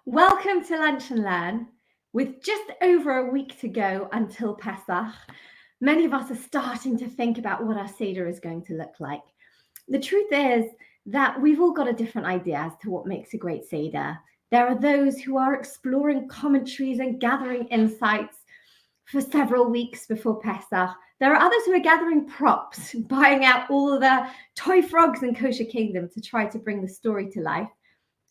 Welcome to Lunch and Learn. With just over a week to go until Pesach, many of us are starting to think about what our Seder is going to look like. The truth is that we've all got a different idea as to what makes a great Seder. There are those who are exploring commentaries and gathering insights for several weeks before Pesach. There are others who are gathering props, buying out all the toy frogs in Kosher Kingdom to try to bring the story to life.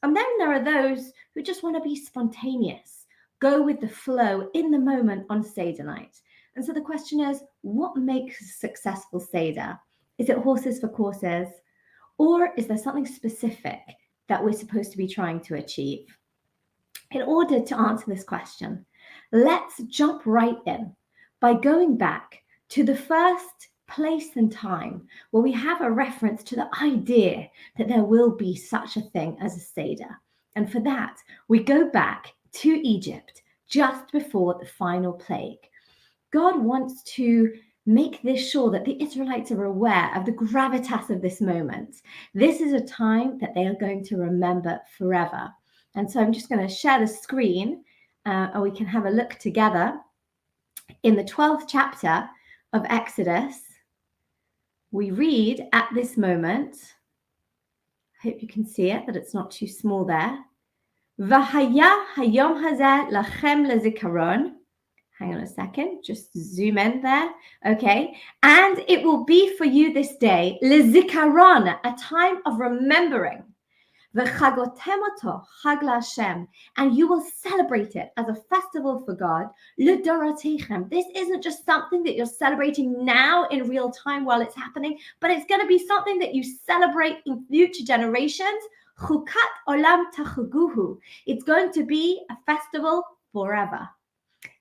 And then there are those who just want to be spontaneous, go with the flow in the moment on Seder night. And so the question is, what makes a successful Seder? Is it horses for courses? Or is there something specific that we're supposed to be trying to achieve? In order to answer this question, let's jump right in by going back to the first place and time where we have a reference to the idea that there will be such a thing as a Seder. And for that, we go back to Egypt just before the final plague. God wants to make this sure that the Israelites are aware of the gravitas of this moment. This is a time that they are going to remember forever. And so I'm just going to share the screen and we can have a look together. In the 12th chapter of Exodus, we read at this moment, I hope you can see it, that it's not too small there. V'haya hayom hazeh lachem lezikaron. Hang on a second, just zoom in there. Okay. And it will be for you this day, lezikaron, a time of remembering. V'chagotem oto chag la'Hashem, and you will celebrate it as a festival for God. L'dorotechem. This isn't just something that you're celebrating now in real time while it's happening, but it's going to be something that you celebrate in future generations. Chukat olam tachaguhu. It's going to be a festival forever.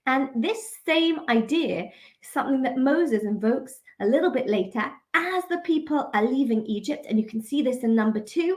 And this same idea is something that Moses invokes a little bit later as the people are leaving Egypt. And you can see this in number 2.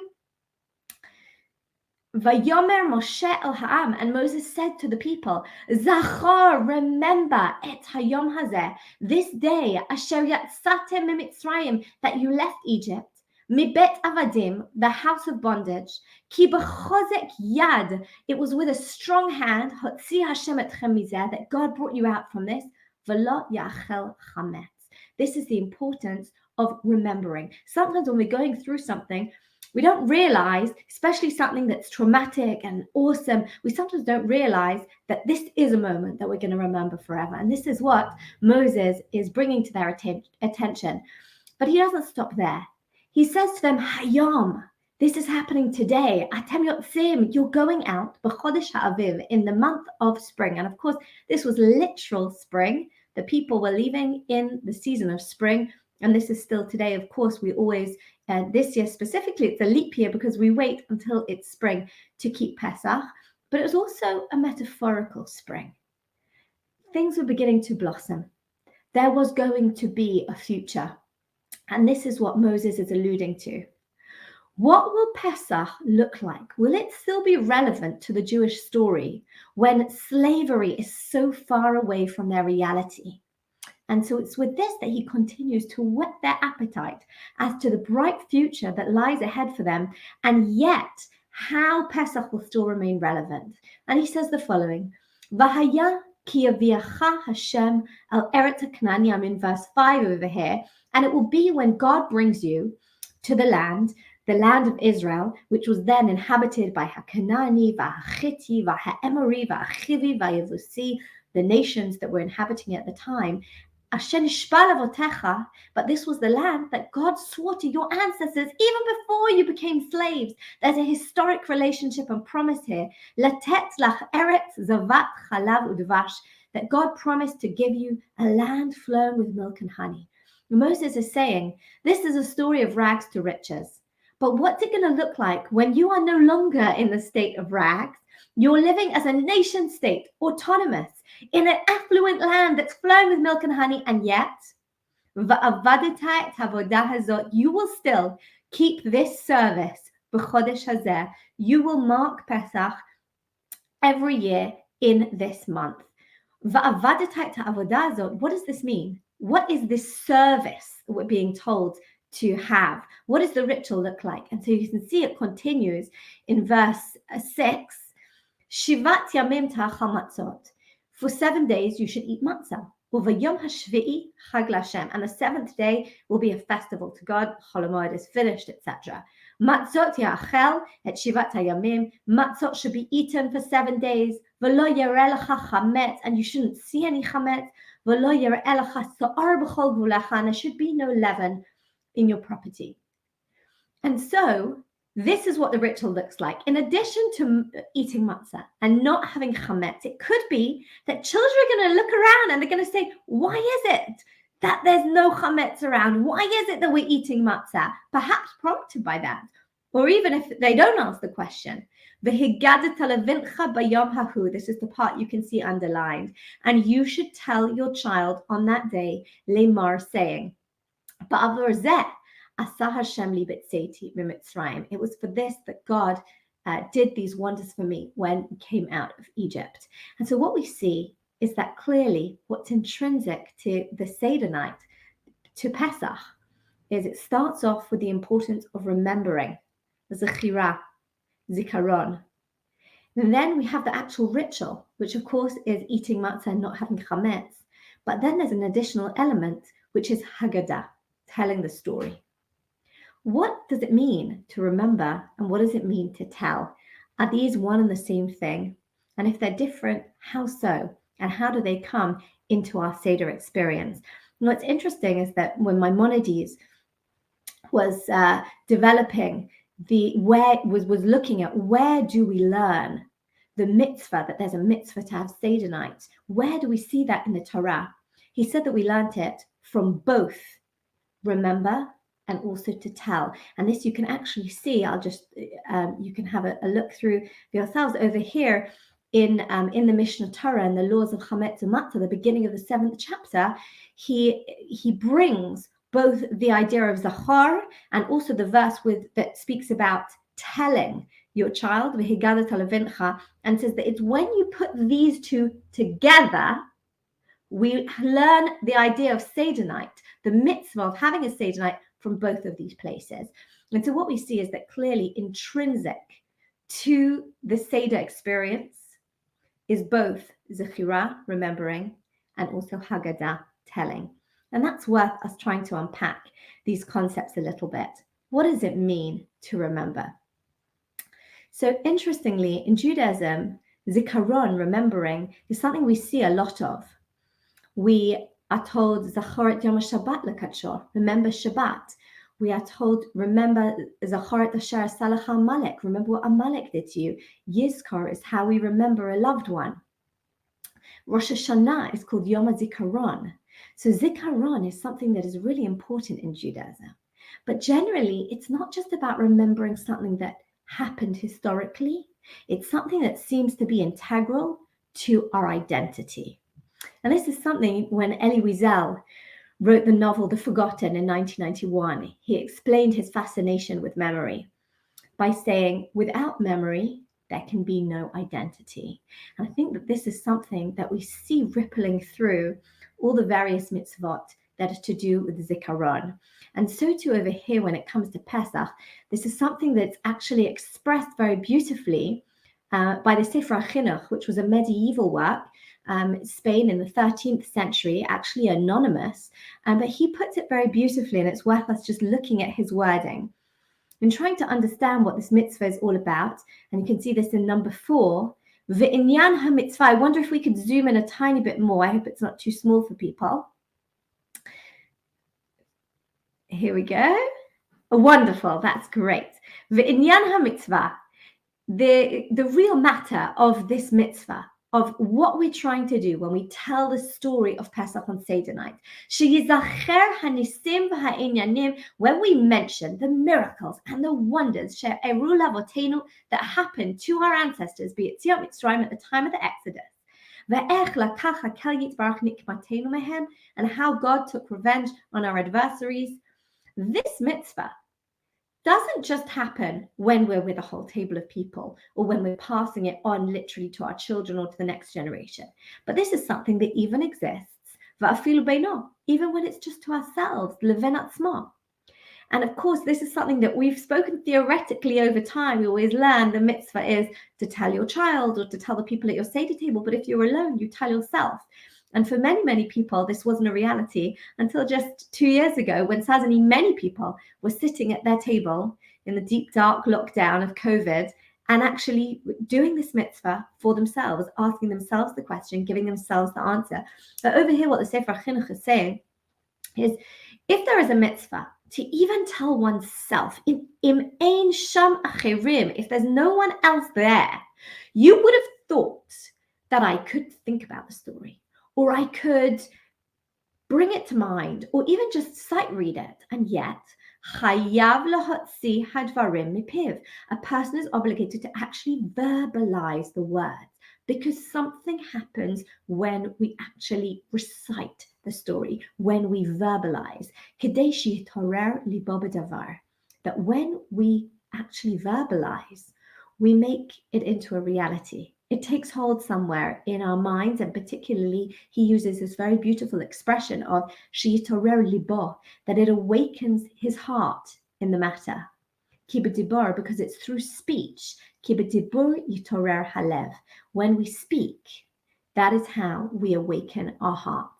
Vayomer Moshe el ha'am, and Moses said to the people, Zachor, remember et hayom hazeh, this day, asher yatsatem mimitzrayim, that you left Egypt, mibet avadim, the house of bondage, ki b'chozek yad, it was with a strong hand, hotzi Hashem etchem mizeh, that God brought you out from this, v'lo yachel chametz. This is the importance of remembering. Sometimes when we're going through something, we don't realize, especially something that's traumatic and awesome, we sometimes don't realize that this is a moment that we're going to remember forever. And this is what Moses is bringing to their attention. But he doesn't stop there. He says to them, Hayom, this is happening today. Atem yotzim, you're going out, b'chodesh ha'aviv, in the month of spring. And of course, this was literal spring. The people were leaving in the season of spring. And this is still today. Of course, we always, this year specifically, it's a leap year because we wait until it's spring to keep Pesach. But it was also a metaphorical spring. Things were beginning to blossom. There was going to be a future. And this is what Moses is alluding to. What will Pesach look like? Will it still be relevant to the Jewish story when slavery is so far away from their reality? And so it's with this that he continues to whet their appetite as to the bright future that lies ahead for them, and yet how Pesach will still remain relevant. And he says the following, V'haya ki yaviacha Hashem al Eretz HaKnani, I'm in verse 5 over here, and it will be when God brings you to the land of Israel, which was then inhabited by HaKanani, VaHachiti, VaHaEmori, VaHachivi, VaYevusi, the nations that were inhabiting it at the time. But this was the land that God swore to your ancestors even before you became slaves. There's a historic relationship and promise here. Latet lach eretz zavat chalav udvash, that God promised to give you a land flowing with milk and honey. Moses is saying, this is a story of rags to riches. But what's it going to look like when you are no longer in the state of rags? You're living as a nation state, autonomous, in an affluent land that's flowing with milk and honey, and yet, you will still keep this service, b'chodesh hazeh. You will mark Pesach every year in this month. What does this mean? What is this service that we're being told to have? What does the ritual look like? And so you can see it continues in verse 6. Shivat yamim ta'achal matzot. For 7 days you should eat matzah. Uvayom hashvi'i chag l'Hashem. And the 7th day will be a festival to God. Chol Hamoed is finished, etc. Matzot ya'achel et shivat hayamim. Matzot should be eaten for 7 days. V'lo yereh lecha chametz. And you shouldn't see any chametz. V'lo yereh lecha sa'ar b'chol gvulecha. And there should be no leaven in your property. And so this is what the ritual looks like. In addition to eating matzah and not having chametz, it could be that children are going to look around and they're going to say, why is it that there's no chametz around? Why is it that we're eating matzah? Perhaps prompted by that. Or even if they don't ask the question, this is the part you can see underlined. And you should tell your child on that day, lemar, saying, it was for this that God did these wonders for me when we came out of Egypt. And so what we see is that clearly what's intrinsic to the Seder night, to Pesach, is it starts off with the importance of remembering, zechira, zikaron. And then we have the actual ritual, which of course is eating matzah and not having chametz. But then there's an additional element, which is Haggadah, telling the story. What does it mean to remember and what does it mean to tell? Are these one and the same thing? And if they're different, how so? And how do they come into our Seder experience? And what's interesting is that when Maimonides was developing was looking at where do we learn the mitzvah, that there's a mitzvah to have Seder night. Where do we see that in the Torah? He said that we learned it from both remember and also to tell. And this you can actually see. I'll just, you can have a look through for yourselves over here in the Mishnah Torah and the laws of Chametz and Matzah, the beginning of the 7th chapter. He brings both the idea of Zachar and also the verse that speaks about telling your child, v'higadat levincha, and says that it's when you put these two together, we learn the idea of Seder night, the mitzvah of having a Seder night from both of these places. And so what we see is that clearly intrinsic to the Seder experience is both Zechira, remembering, and also Haggadah, telling. And that's worth us trying to unpack these concepts a little bit. What does it mean to remember? So interestingly, in Judaism, Zikaron, remembering, is something we see a lot of. We are told, Zachoret Yom Shabbat lekachor, remember Shabbat. We are told, remember Zachoret Asher Salach Amalek, remember what Amalek did to you. Yizkor is how we remember a loved one. Rosh Hashanah is called Yom HaZikaron. So Zikaron is something that is really important in Judaism. But generally, it's not just about remembering something that happened historically. It's something that seems to be integral to our identity. And this is something when Elie Wiesel wrote the novel The Forgotten in 1991, he explained his fascination with memory by saying, without memory, there can be no identity. And I think that this is something that we see rippling through all the various mitzvot that is to do with Zikaron. And so too over here when it comes to Pesach, this is something that's actually expressed very beautifully by the Sefer HaChinuch, which was a medieval work, Spain in the 13th century, actually anonymous, but he puts it very beautifully, and it's worth us just looking at his wording and trying to understand what this mitzvah is all about. And you can see this in number 4, V'inyan ha-mitzvah. I wonder if we could zoom in a tiny bit more. I hope it's not too small for people. Here we go. Wonderful, that's great. V'inyan ha-mitzvah. The real matter of this mitzvah, of what we're trying to do when we tell the story of Pesach on Seder night, when we mention the miracles and the wonders that happened to our ancestors, be it Yetziat Mitzrayim at the time of the Exodus, and how God took revenge on our adversaries, this mitzvah doesn't just happen when we're with a whole table of people or when we're passing it on literally to our children or to the next generation. But this is something that even exists, even when it's just to ourselves, Levin atzmo. And of course, this is something that we've spoken theoretically over time. We always learn the mitzvah is to tell your child or to tell the people at your Seder table. But if you're alone, you tell yourself. And for many, many people, this wasn't a reality until just 2 years ago, when suddenly many people were sitting at their table in the deep, dark lockdown of COVID and actually doing this mitzvah for themselves, asking themselves the question, giving themselves the answer. But over here, what the Sefer Chinuch is saying is, if there is a mitzvah to even tell oneself, im ein sham acherim, if there's no one else there, you would have thought that I could think about the story, or I could bring it to mind, or even just sight read it. And yet, chayav lahotzi hadvarim mipiv, a person is obligated to actually verbalize the words, because something happens when we actually recite the story, when we verbalize. Kedei sheyitorer libo b'davar, that when we actually verbalize, we make it into a reality. It takes hold somewhere in our minds, and particularly he uses this very beautiful expression of sheyitorer libo, that it awakens his heart in the matter. Ki b'dibur, because it's through speech. Ki b'dibur yitorer halev. When we speak, that is how we awaken our hearts.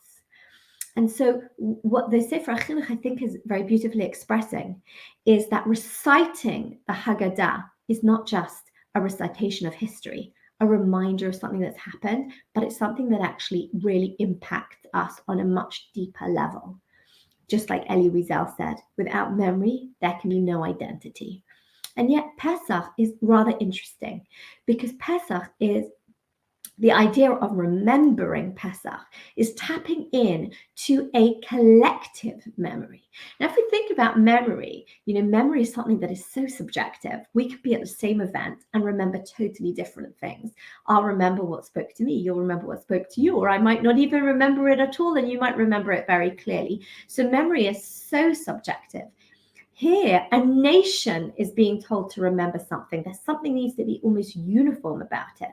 And so what the Sefer Chinuch, I think, is very beautifully expressing is that reciting the Haggadah is not just a recitation of history, a reminder of something that's happened, but it's something that actually really impacts us on a much deeper level. Just like Elie Wiesel said, without memory, there can be no identity. And yet Pesach is rather interesting, because Pesach is the idea of remembering. Pesach is tapping in to a collective memory. Now, if we think about memory, memory is something that is so subjective. We could be at the same event and remember totally different things. I'll remember what spoke to me, you'll remember what spoke to you, or I might not even remember it at all, and you might remember it very clearly. So memory is so subjective. Here, a nation is being told to remember something. There's something needs to be almost uniform about it.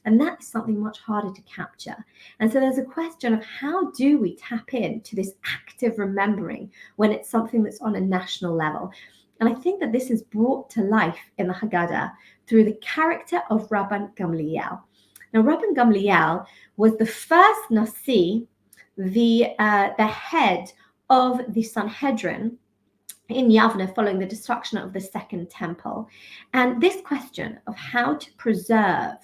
And that is something much harder to capture. And so there's a question of, how do we tap into this active remembering when it's something that's on a national level? And I think that this is brought to life in the Haggadah through the character of Rabban Gamliel. Now, Rabban Gamliel was the first Nasi, the head of the Sanhedrin in Yavne following the destruction of the Second Temple. And this question of how to preserve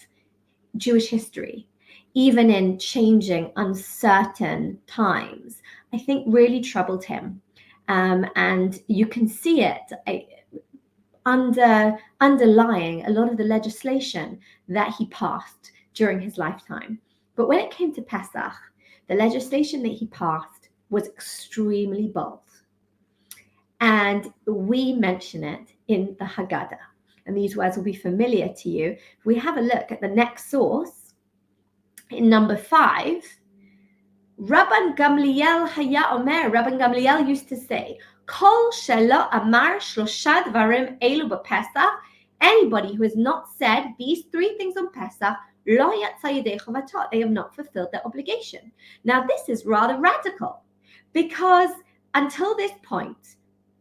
Jewish history, even in changing, uncertain times, I think really troubled him. And you can see it underlying a lot of the legislation that he passed during his lifetime. But when it came to Pesach, the legislation that he passed was extremely bold. And we mention it in the Haggadah. And these words will be familiar to you. If we have a look at the next source, in number 5, Rabban Gamliel haya omer, Rabban Gamliel used to say, Kol shelo amar shlosha dvarim elu b'Pesach, anybody who has not said these 3 things on Pesach, lo yatsa yedei chovatot, they have not fulfilled their obligation. Now this is rather radical, because until this point,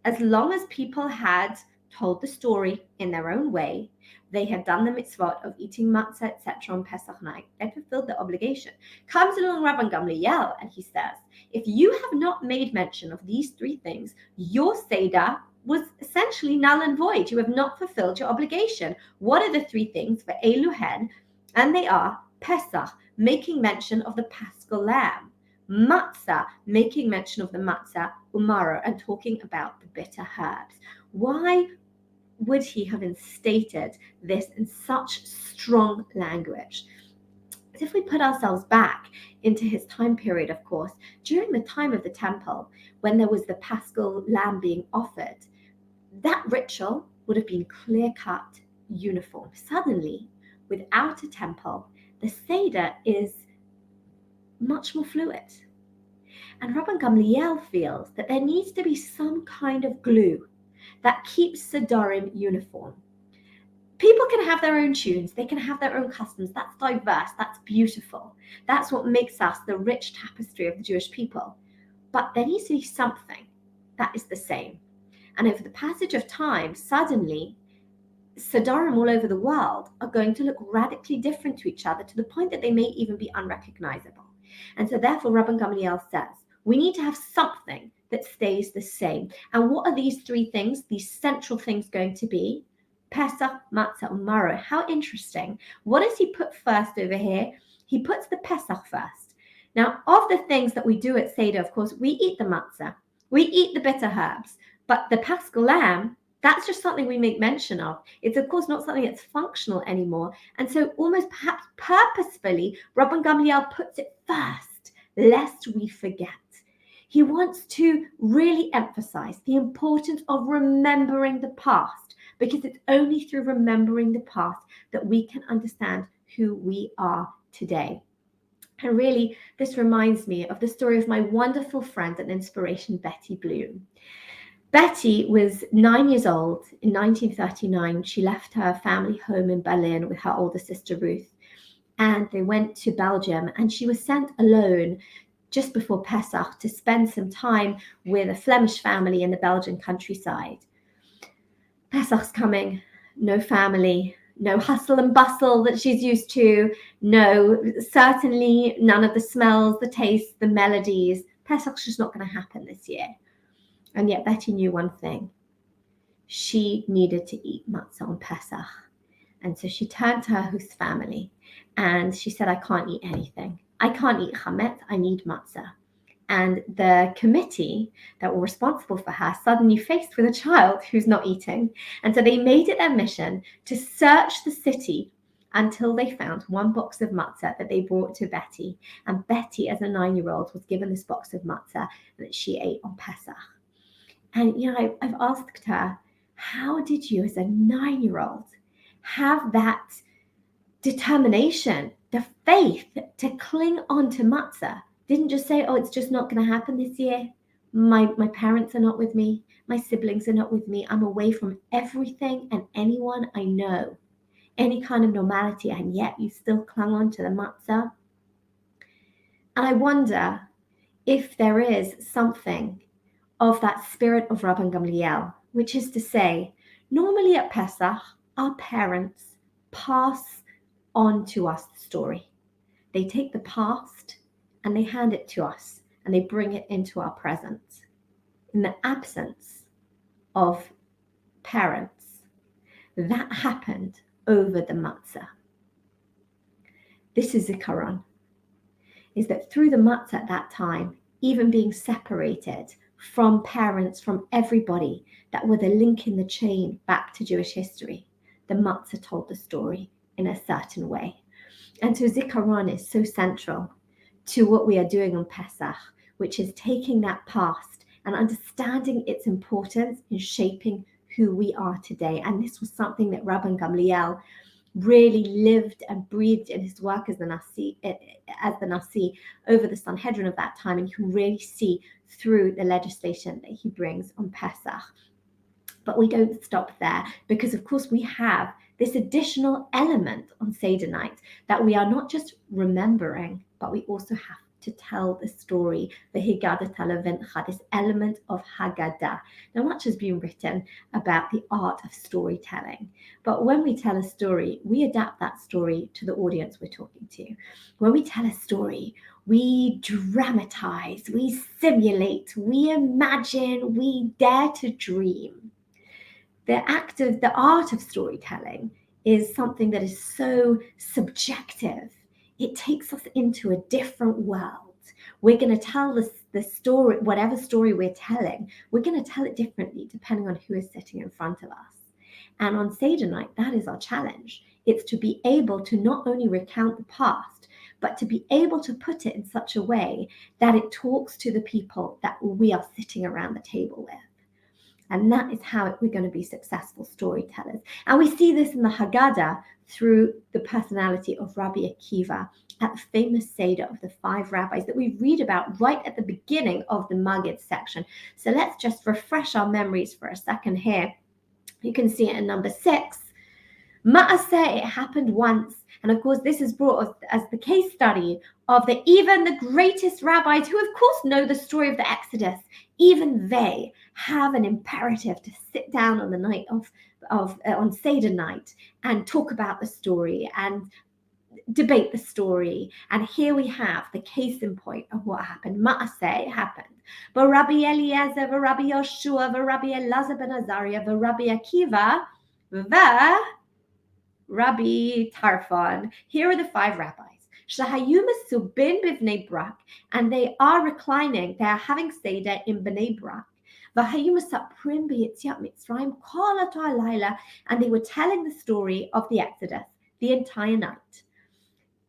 as long as people had told the story in their own way, they had done the mitzvot of eating matzah, etc. on Pesach night, they fulfilled the obligation. Comes along Rabban Gamliel and he says, if you have not made mention of these 3 things, your Seder was essentially null and void. You have not fulfilled your obligation. What are the 3 things for Eluhen? And they are Pesach, making mention of the Paschal Lamb; matzah, making mention of the matzah, umaro, and talking about the bitter herbs. Why would he have instated this in such strong language? If we put ourselves back into his time period, of course, during the time of the temple, when there was the Paschal lamb being offered, that ritual would have been clear-cut, uniform. Suddenly, without a temple, the Seder is much more fluid. And Rabban Gamliel feels that there needs to be some kind of glue that keeps Sedarim uniform. People can have their own tunes, they can have their own customs. That's diverse, that's beautiful. That's what makes us the rich tapestry of the Jewish people. But there needs to be something that is the same. And over the passage of time, suddenly, Sedarim all over the world are going to look radically different to each other, to the point that they may even be unrecognizable. And so therefore, Rabban Gamliel says, we need to have something that stays the same. And what are these three things, these central things going to be? Pesach, Matzah, and Maror. How interesting. What does he put first over here? He puts the Pesach first. Now, of the things that we do at Seder, of course, we eat the matzah, we eat the bitter herbs, but the Paschal lamb, that's just something we make mention of. It's, of course, not something that's functional anymore. And so almost perhaps purposefully, Rabban Gamliel puts it first, lest we forget. He wants to really emphasize the importance of remembering the past, because it's only through remembering the past that we can understand who we are today. And really, this reminds me of the story of my wonderful friend and inspiration, Betty Bloom. Betty was 9 years old in 1939. She left her family home in Berlin with her older sister, Ruth, and they went to Belgium, and she was sent alone just before Pesach to spend some time with a Flemish family in the Belgian countryside. Pesach's coming, no family, no hustle and bustle that she's used to, no, certainly none of the smells, the tastes, the melodies. Pesach's just not going to happen this year. And yet Betty knew one thing. She needed to eat matzah on Pesach. And so she turned to her host family and she said, I can't eat anything. I can't eat chametz, I need matzah. And the committee that were responsible for her suddenly faced with a child who's not eating. And so they made it their mission to search the city until they found one box of matzah that they brought to Betty. And Betty, as a 9-year-old, was given this box of matzah that she ate on Pesach. And, I've asked her, how did you, as a 9-year-old, have that determination, the faith to cling on to matzah? Didn't just say, oh, it's just not going to happen this year. My parents are not with me. My siblings are not with me. I'm away from everything and anyone I know, any kind of normality, and yet you still clung on to the matzah. And I wonder if there is something of that spirit of Rabban Gamliel, which is to say, normally at Pesach, our parents pass on to us the story. They take the past and they hand it to us and they bring it into our present. In the absence of parents, that happened over the matzah. This is Zikaron, is that through the matzah at that time, even being separated from parents, from everybody that were the link in the chain back to Jewish history, the matzah told the story in a certain way. And so Zikaron is so central to what we are doing on Pesach, which is taking that past and understanding its importance in shaping who we are today. And this was something that Rabban Gamliel really lived and breathed in his work as the Nasi over the Sanhedrin of that time. And you can really see through the legislation that he brings on Pesach. But we don't stop there, because of course we have this additional element on Seder night that we are not just remembering, but we also have to tell the story, the Haggadah Levincha, this element of Haggadah. Now, much has been written about the art of storytelling, but when we tell a story, we adapt that story to the audience we're talking to. When we tell a story, we dramatize, we simulate, we imagine, we dare to dream. The art of storytelling is something that is so subjective. It takes us into a different world. We're going to tell the story, whatever story we're telling, we're going to tell it differently depending on who is sitting in front of us. And on Seder night, that is our challenge. It's to be able to not only recount the past, but to be able to put it in such a way that it talks to the people that we are sitting around the table with. And that is how we're going to be successful storytellers. And we see this in the Haggadah through the personality of Rabbi Akiva at the famous Seder of the 5 rabbis that we read about right at the beginning of the Maggid section. So let's just refresh our memories for a second here. You can see it in number 6. Ma'aseh, it happened once. And of course, this is brought us as the case study of even the greatest rabbis, who of course know the story of the Exodus, even they have an imperative to sit down on the night on Seder night and talk about the story and debate the story. And here we have the case in point of what happened. Ma'aseh happened. But Rabbi Eliezer, Rabbi Yoshua, Rabbi Elazar ben Azariah, Rabbi Akiva, Rabbi Tarfon. Here are the 5 rabbis. Shahayu mesubin b'Bnei Brak, and they are reclining. They are having Seder in Bnei Brak. V'hayu mesaprim b'Yetziat Mitzrayim kol hato halayla, and they were telling the story of the Exodus the entire night.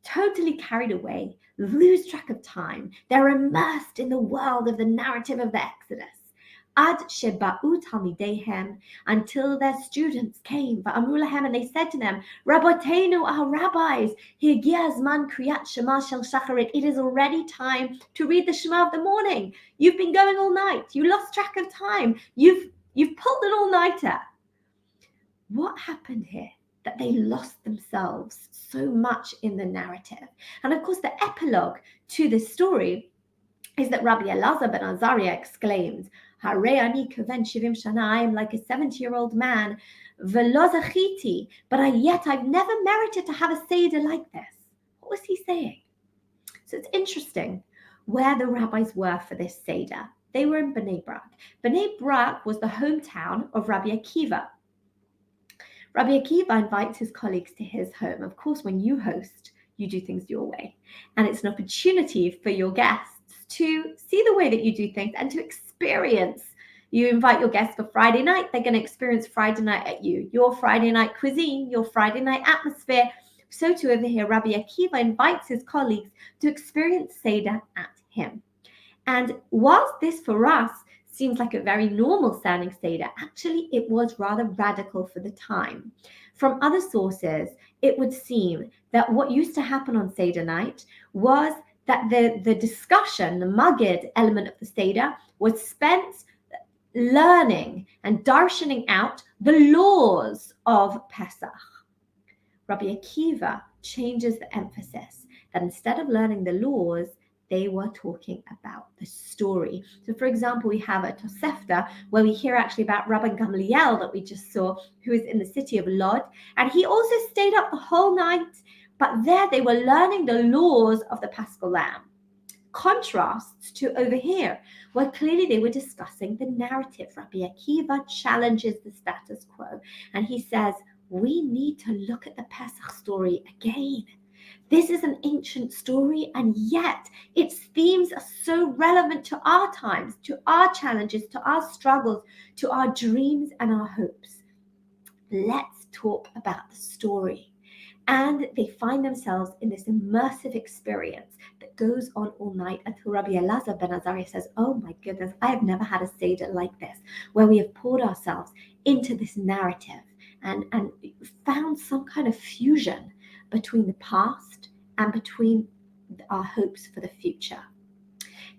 Totally carried away, lose track of time. They're immersed in the world of the narrative of the Exodus. Ad sheba'u talmideihem, until their students came. Va'amru lahem, and they said to them, Rabboteinu, our rabbis, higia zman kriyat shema shel shacharit. It is already time to read the Shema of the morning. You've been going all night. You lost track of time. You've pulled an all-nighter. What happened here? That they lost themselves so much in the narrative. And of course, the epilogue to this story is that Rabbi Elazar ben Azariah exclaims, Harei ani kaven shivim shana, I am like a 70-year-old man, velo zachiti, but yet I've never merited to have a Seder like this. What was he saying? So it's interesting where the rabbis were for this Seder. They were in Bnei Brak. Bnei Brak was the hometown of Rabbi Akiva. Rabbi Akiva invites his colleagues to his home. Of course, when you host, you do things your way. And it's an opportunity for your guests to see the way that you do things and to experience. You invite your guests for Friday night, they're going to experience Friday night at you. Your Friday night cuisine, your Friday night atmosphere. So too over here, Rabbi Akiva invites his colleagues to experience Seder at him. And whilst this for us seems like a very normal sounding Seder, actually it was rather radical for the time. From other sources, it would seem that what used to happen on Seder night was that the discussion, the Magid element of the Seder, was spent learning and darshaning out the laws of Pesach. Rabbi Akiva changes the emphasis, that instead of learning the laws, they were talking about the story. So for example, we have a Tosefta where we hear actually about Rabbi Gamliel that we just saw, who is in the city of Lod. And he also stayed up the whole night, but there they were learning the laws of the Paschal Lamb. Contrasts to over here, where clearly they were discussing the narrative. Rabbi Akiva challenges the status quo, and he says, we need to look at the Pesach story again. This is an ancient story, and yet its themes are so relevant to our times, to our challenges, to our struggles, to our dreams and our hopes. Let's talk about the story. And they find themselves in this immersive experience that goes on all night until Rabbi Elazar ben Azariah says, oh my goodness, I have never had a Seder like this, where we have poured ourselves into this narrative and found some kind of fusion between the past and between our hopes for the future.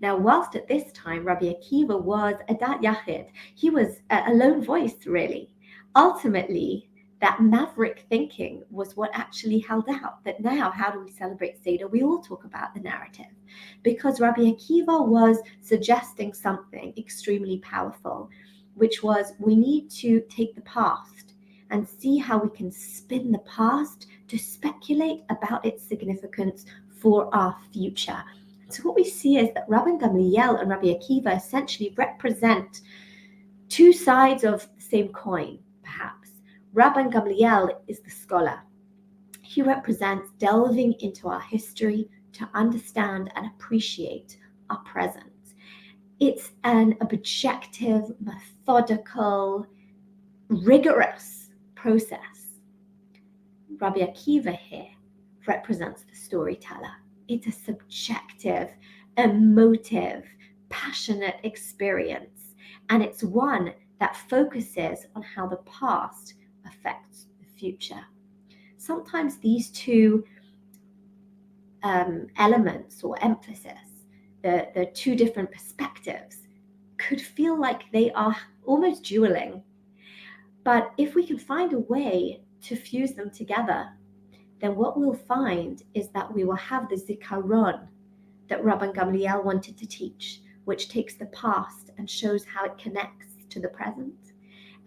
Now, whilst at this time, Rabbi Akiva was a dat yachid, he was a lone voice, really. Ultimately, that maverick thinking was what actually held out, that now, how do we celebrate Seder? We all talk about the narrative, because Rabbi Akiva was suggesting something extremely powerful, which was we need to take the past and see how we can spin the past to speculate about its significance for our future. So what we see is that Rabbi Gamliel and Rabbi Akiva essentially represent two sides of the same coin, perhaps. Rabbi Gamliel is the scholar. He represents delving into our history to understand and appreciate our present. It's an objective, methodical, rigorous process. Rabbi Akiva here represents the storyteller. It's a subjective, emotive, passionate experience, and it's one that focuses on how the past affects the future. Sometimes these two elements or emphasis, the two different perspectives, could feel like they are almost dueling. But if we can find a way to fuse them together, then what we'll find is that we will have the zikaron that Rabban Gamliel wanted to teach, which takes the past and shows how it connects to the present.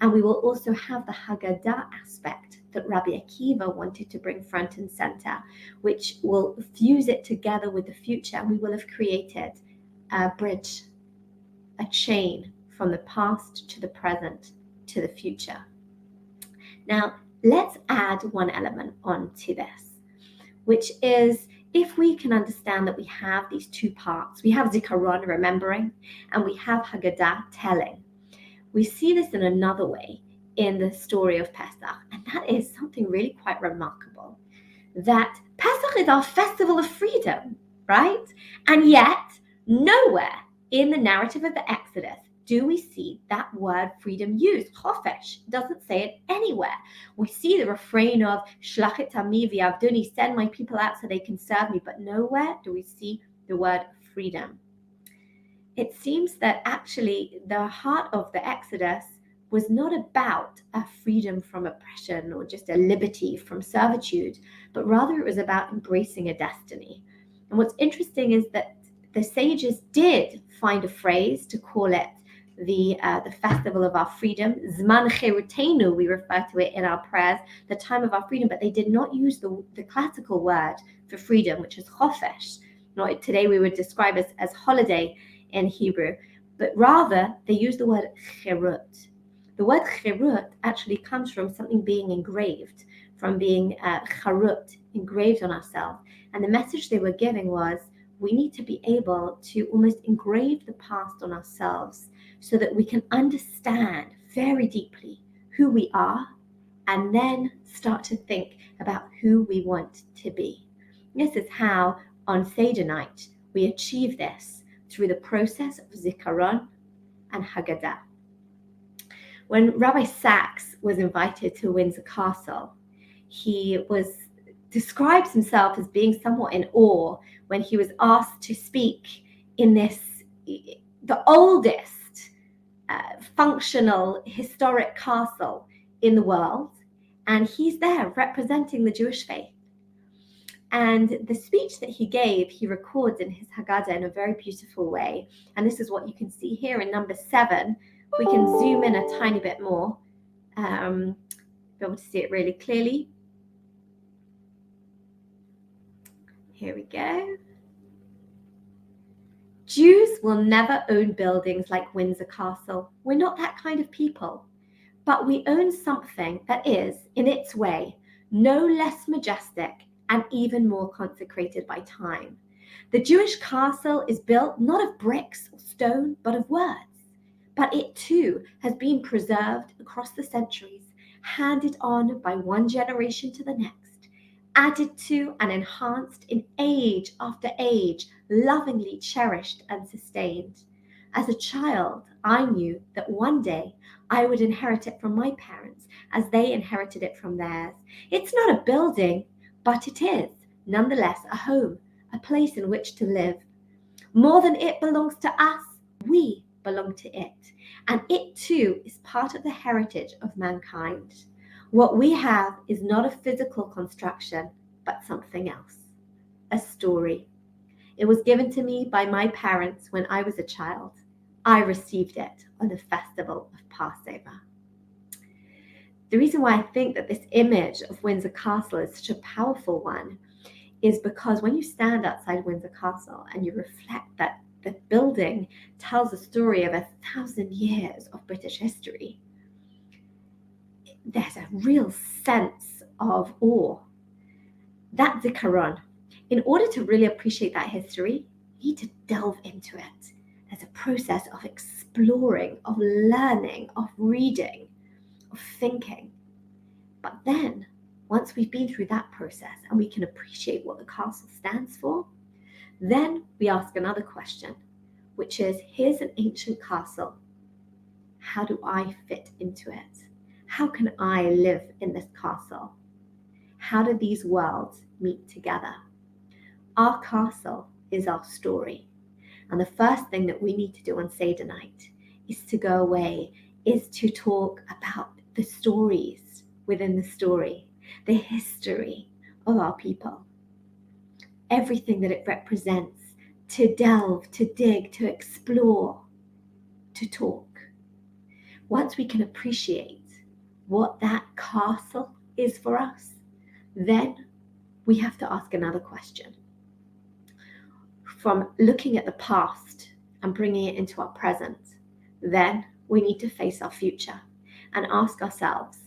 And we will also have the Haggadah aspect that Rabbi Akiva wanted to bring front and center, which will fuse it together with the future. And we will have created a bridge, a chain from the past to the present to the future. Now, let's add one element onto this, which is if we can understand that we have these two parts, we have Zikaron, remembering, and we have Haggadah, telling. We see this in another way in the story of Pesach, and that is something really quite remarkable, that Pesach is our festival of freedom, right? And yet, nowhere in the narrative of the Exodus do we see that word freedom used. Chofesh doesn't say it anywhere. We see the refrain of Shlach et ami v'yavduni, send my people out so they can serve me, but nowhere do we see the word freedom. It seems that actually the heart of the Exodus was not about a freedom from oppression or just a liberty from servitude, but rather it was about embracing a destiny. And what's interesting is that the sages did find a phrase to call it the festival of our freedom. Zman cherutenu, we refer to it in our prayers, the time of our freedom, but they did not use the classical word for freedom, which is chofesh. Today we would describe as holiday in Hebrew, but rather they use the word cherut. The word cherut actually comes from something being engraved, from being charut, engraved on ourselves. And the message they were giving was, we need to be able to almost engrave the past on ourselves so that we can understand very deeply who we are and then start to think about who we want to be. This is how on Seder night we achieve this through the process of Zikaron and Haggadah. When Rabbi Sachs was invited to Windsor Castle, he describes himself as being somewhat in awe when he was asked to speak in the oldest functional historic castle in the world, and he's there representing the Jewish faith. And the speech that he gave, he records in his Haggadah in a very beautiful way. And this is what you can see here in number 7. We can zoom in a tiny bit more, be able to see it really clearly. Here we go. Jews will never own buildings like Windsor Castle. We're not that kind of people. But we own something that is, in its way, no less majestic and even more consecrated by time. The Jewish castle is built not of bricks or stone, but of words. But it too has been preserved across the centuries, handed on by one generation to the next, added to and enhanced in age after age, lovingly cherished and sustained. As a child, I knew that one day I would inherit it from my parents as they inherited it from theirs. It's not a building, but it is, nonetheless, a home, a place in which to live. More than it belongs to us, we belong to it. And it too is part of the heritage of mankind. What we have is not a physical construction, but something else, a story. It was given to me by my parents when I was a child. I received it on the festival of Passover. The reason why I think that this image of Windsor Castle is such a powerful one is because when you stand outside Windsor Castle and you reflect that the building tells a story of 1,000 years of British history, there's a real sense of awe. That Zikaron, in order to really appreciate that history, you need to delve into it. There's a process of exploring, of learning, of reading, of thinking. But then, once we've been through that process and we can appreciate what the castle stands for, then we ask another question, which is, here's an ancient castle. How do I fit into it? How can I live in this castle? How do these worlds meet together? Our castle is our story. And the first thing that we need to do on Seder night is to go away, is to talk about the stories within the story. the history of our people, everything that it represents, to delve, to dig, to explore, to talk. Once we can appreciate what that castle is for us, then we have to ask another question. From looking at the past and bringing it into our present, then we need to face our future and ask ourselves,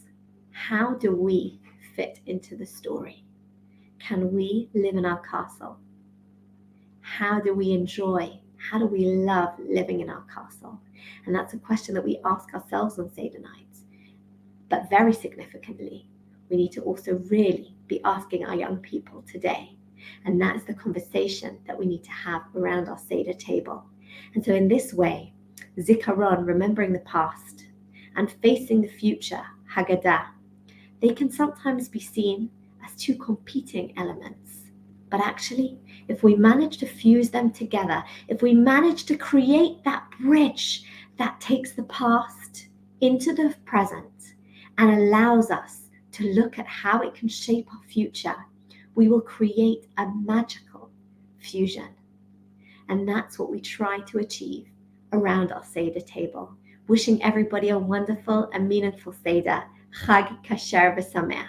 how do we fit into the story? Can we live in our castle? How do we enjoy? How do we love living in our castle? And that's a question that we ask ourselves on Seder night. But very significantly, we need to also really be asking our young people today. And that's the conversation that we need to have around our Seder table. And so in this way, Zikaron, remembering the past, and facing the future, Haggadah, they can sometimes be seen as two competing elements. But actually, if we manage to fuse them together, if we manage to create that bridge that takes the past into the present and allows us to look at how it can shape our future, we will create a magical fusion. And that's what we try to achieve around our Seder table. Wishing everybody a wonderful and meaningful Seder. Chag Kasher v'Sameach.